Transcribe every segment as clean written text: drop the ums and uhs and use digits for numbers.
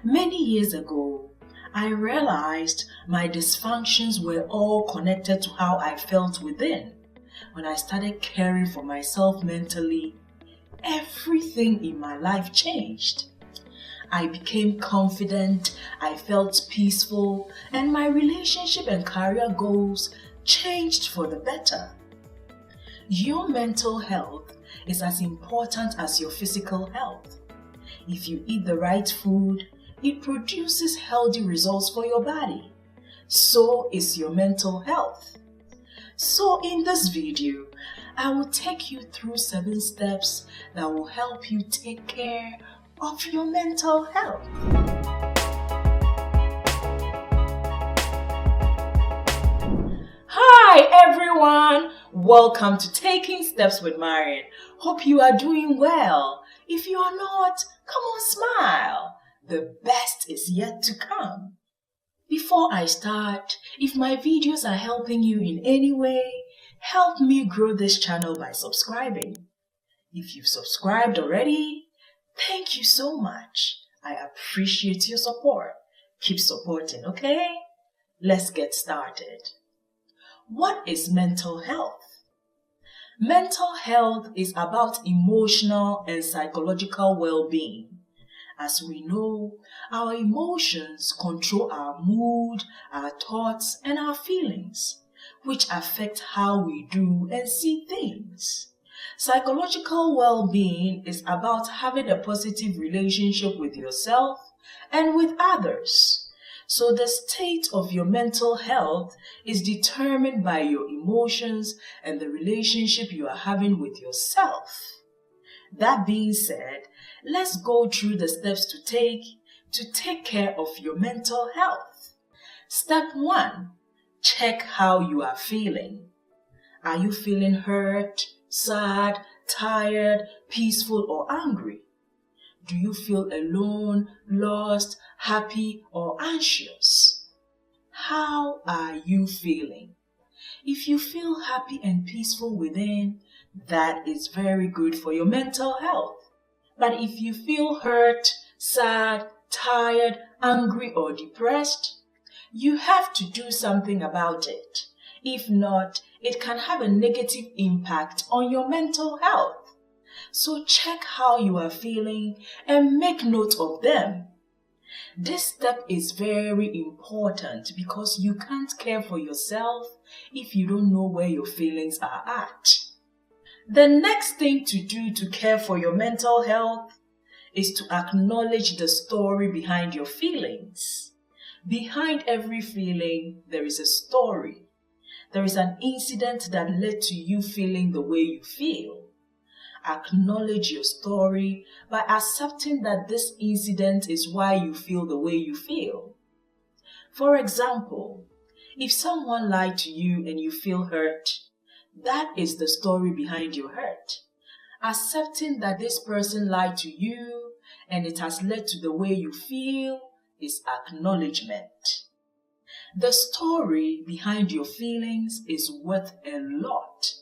Many years ago, I realized my dysfunctions were all connected to how I felt within. When I started caring for myself mentally, everything in my life changed. I became confident, I felt peaceful, and my relationship and career goals changed for the better. Your mental health is as important as your physical health. If you eat the right food, it produces healthy results for your body. So is your mental health. So in this video, I will take you through 7 steps that will help you take care of your mental health. Hi everyone! Welcome to Taking Steps with Marian. Hope you are doing well. If you are not, come on, smile. The best is yet to come. Before I start, if my videos are helping you in any way, help me grow this channel by subscribing. If you've subscribed already, thank you so much. I appreciate your support. Keep supporting, okay? Let's get started. What is mental health? Mental health is about emotional and psychological well-being. As we know, our emotions control our mood, our thoughts, and our feelings, which affect how we do and see things. Psychological well-being is about having a positive relationship with yourself and with others. So the state of your mental health is determined by your emotions and the relationship you are having with yourself. That being said, let's go through the steps to take care of your mental health. Step 1. Check how you are feeling. Are you feeling hurt, sad, tired, peaceful, or angry? Do you feel alone, lost, happy, or anxious? How are you feeling? If you feel happy and peaceful within, that is very good for your mental health. But if you feel hurt, sad, tired, angry, or depressed, you have to do something about it. If not, it can have a negative impact on your mental health. So check how you are feeling and make note of them. This step is very important because you can't care for yourself if you don't know where your feelings are at. The next thing to do to care for your mental health is to acknowledge the story behind your feelings. Behind every feeling, there is a story. There is an incident that led to you feeling the way you feel. Acknowledge your story by accepting that this incident is why you feel the way you feel. For example, if someone lied to you and you feel hurt, that is the story behind your hurt. Accepting that this person lied to you and it has led to the way you feel is acknowledgement. The story behind your feelings is worth a lot.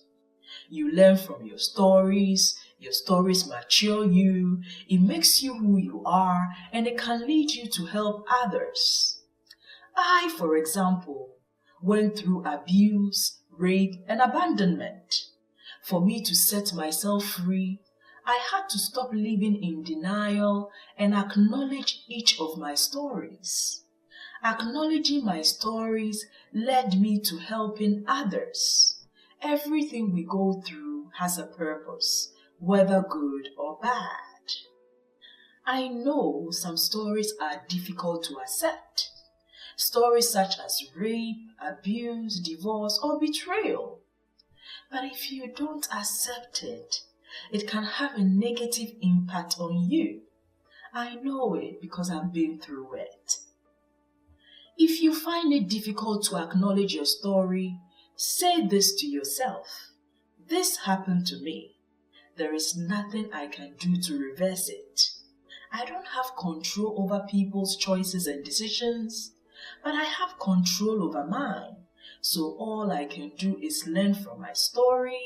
You learn from your stories mature you, it makes you who you are, and it can lead you to help others. I, for example, went through abuse, rape, and abandonment. For me to set myself free, I had to stop living in denial and acknowledge each of my stories. Acknowledging my stories led me to helping others. Everything we go through has a purpose, whether good or bad. I know some stories are difficult to accept. Stories such as rape, abuse, divorce, or betrayal. But if you don't accept it, it can have a negative impact on you. I know it because I've been through it. If you find it difficult to acknowledge your story, say this to yourself. This happened to me. There is nothing I can do to reverse it. I don't have control over people's choices and decisions, but I have control over mine. So all I can do is learn from my story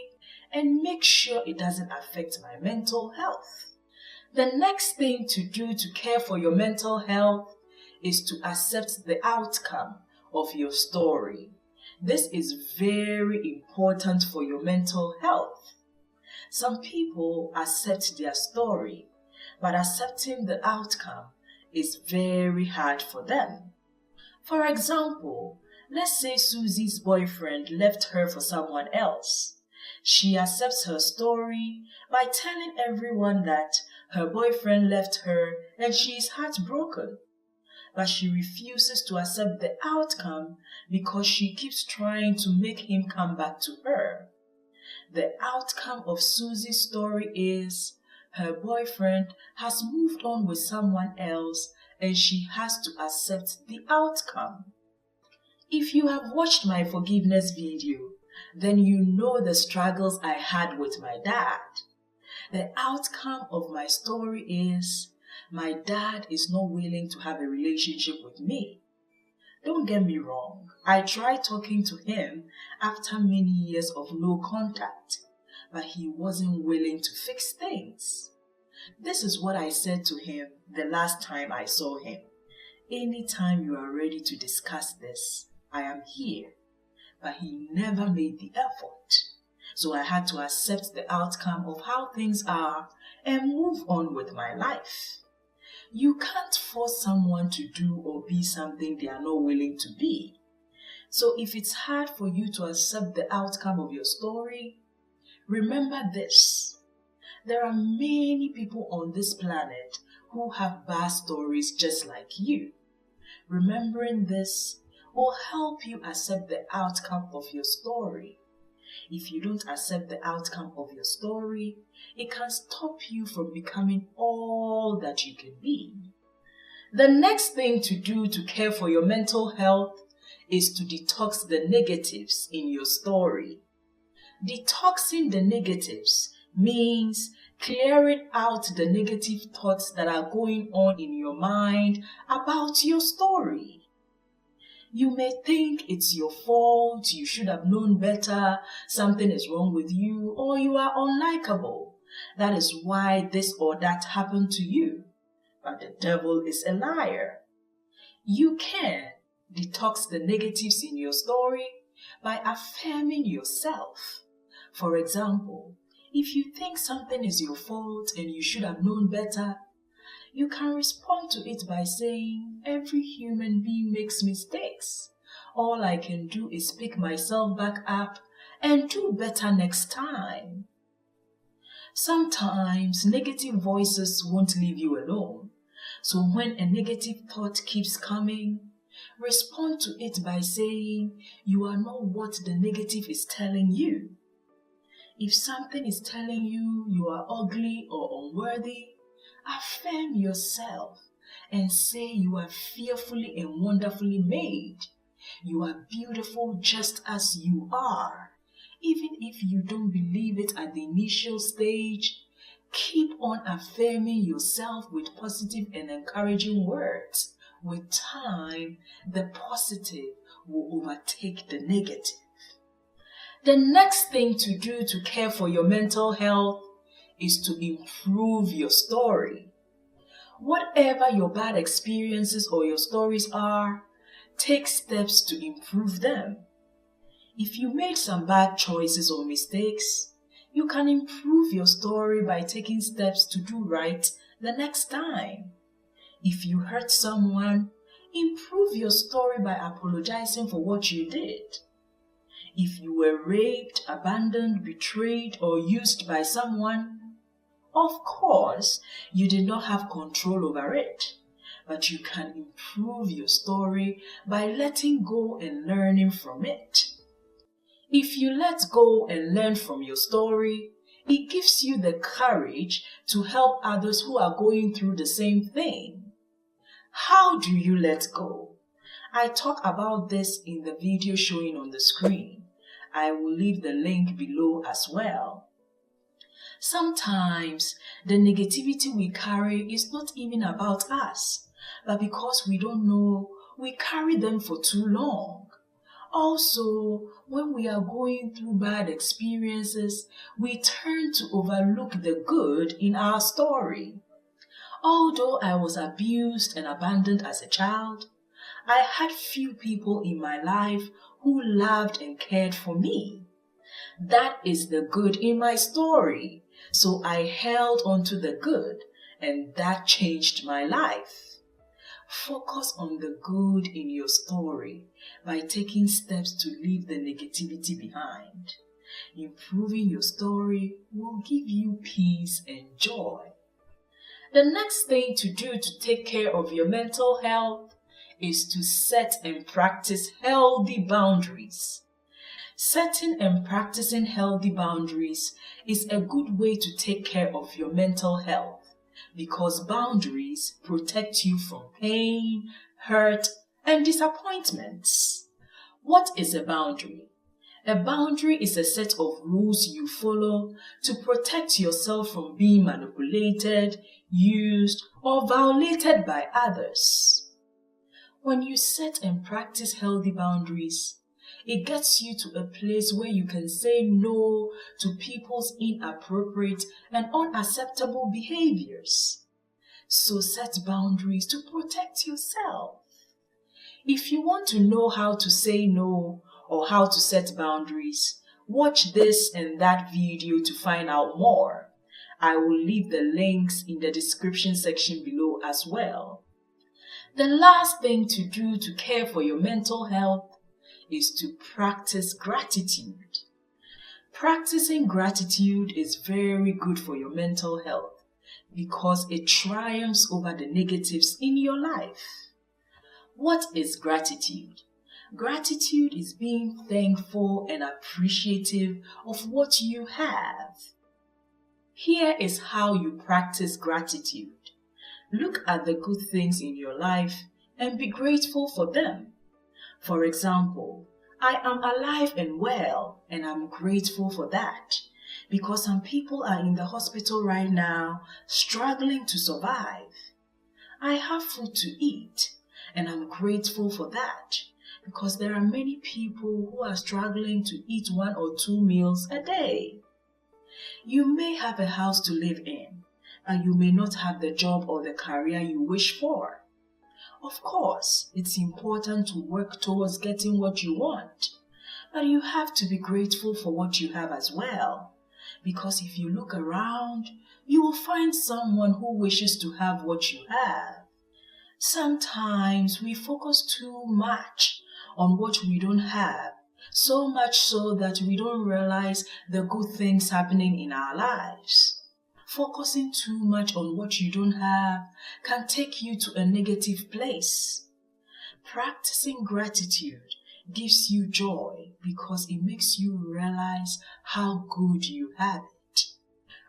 and make sure it doesn't affect my mental health. The next thing to do to care for your mental health is to accept the outcome of your story. This is very important for your mental health. Some people accept their story, but accepting the outcome is very hard for them. For example, let's say Susie's boyfriend left her for someone else. She accepts her story by telling everyone that her boyfriend left her and she is heartbroken. But she refuses to accept the outcome because she keeps trying to make him come back to her. The outcome of Susie's story is her boyfriend has moved on with someone else and she has to accept the outcome. If you have watched my forgiveness video, then you know the struggles I had with my dad. The outcome of my story is my dad is not willing to have a relationship with me. Don't get me wrong, I tried talking to him after many years of no contact, but he wasn't willing to fix things. This is what I said to him the last time I saw him. Anytime you are ready to discuss this, I am here. But he never made the effort. So I had to accept the outcome of how things are and move on with my life. You can't force someone to do or be something they are not willing to be. So if it's hard for you to accept the outcome of your story, remember this. There are many people on this planet who have bad stories just like you. Remembering this will help you accept the outcome of your story. If you don't accept the outcome of your story, it can stop you from becoming all that you can be. The next thing to do to care for your mental health is to detox the negatives in your story. Detoxing the negatives means clearing out the negative thoughts that are going on in your mind about your story. You may think it's your fault, you should have known better, something is wrong with you, or you are unlikable. That is why this or that happened to you. But the devil is a liar. You can detox the negatives in your story by affirming yourself. For example, if you think something is your fault and you should have known better, you can respond to it by saying, every human being makes mistakes. All I can do is pick myself back up and do better next time. Sometimes negative voices won't leave you alone. So when a negative thought keeps coming, respond to it by saying, you are not what the negative is telling you. If something is telling you you are ugly or unworthy, affirm yourself and say you are fearfully and wonderfully made. You are beautiful just as you are. Even if you don't believe it at the initial stage, keep on affirming yourself with positive and encouraging words. With time, the positive will overtake the negative. The next thing to do to care for your mental health is to improve your story. Whatever your bad experiences or your stories are, take steps to improve them. If you made some bad choices or mistakes, you can improve your story by taking steps to do right the next time. If you hurt someone, improve your story by apologizing for what you did. If you were raped, abandoned, betrayed, or used by someone, of course, you did not have control over it, but you can improve your story by letting go and learning from it. If you let go and learn from your story, it gives you the courage to help others who are going through the same thing. How do you let go? I talk about this in the video showing on the screen. I will leave the link below as well. Sometimes the negativity we carry is not even about us, but because we don't know, we carry them for too long. Also, when we are going through bad experiences, we tend to overlook the good in our story. Although I was abused and abandoned as a child, I had few people in my life who loved and cared for me. That is the good in my story. So I held on to the good, and that changed my life. Focus on the good in your story by taking steps to leave the negativity behind. Improving your story will give you peace and joy. The next thing to do to take care of your mental health is to set and practice healthy boundaries. Setting and practicing healthy boundaries is a good way to take care of your mental health because boundaries protect you from pain, hurt, and disappointments. What is a boundary? A boundary is a set of rules you follow to protect yourself from being manipulated, used, or violated by others. When you set and practice healthy boundaries, it gets you to a place where you can say no to people's inappropriate and unacceptable behaviors. So set boundaries to protect yourself. If you want to know how to say no or how to set boundaries, watch this and that video to find out more. I will leave the links in the description section below as well. The last thing to do to care for your mental health is to practice gratitude. Practicing gratitude is very good for your mental health because it triumphs over the negatives in your life. What is gratitude? Gratitude is being thankful and appreciative of what you have. Here is how you practice gratitude. Look at the good things in your life and be grateful for them. For example, I am alive and well, and I'm grateful for that because some people are in the hospital right now struggling to survive. I have food to eat, and I'm grateful for that because there are many people who are struggling to eat 1 or 2 meals a day. You may have a house to live in, but you may not have the job or the career you wish for. Of course, it's important to work towards getting what you want, but you have to be grateful for what you have as well. Because if you look around, you will find someone who wishes to have what you have. Sometimes we focus too much on what we don't have, so much so that we don't realize the good things happening in our lives. Focusing too much on what you don't have can take you to a negative place. Practicing gratitude gives you joy because it makes you realize how good you have it.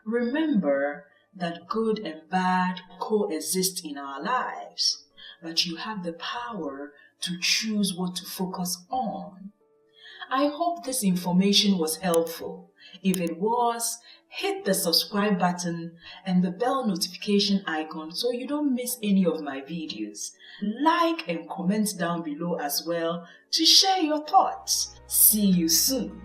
Remember that good and bad coexist in our lives, but you have the power to choose what to focus on. I hope this information was helpful. If it was, hit the subscribe button and the bell notification icon so you don't miss any of my videos. Like and comment down below as well to share your thoughts. See you soon.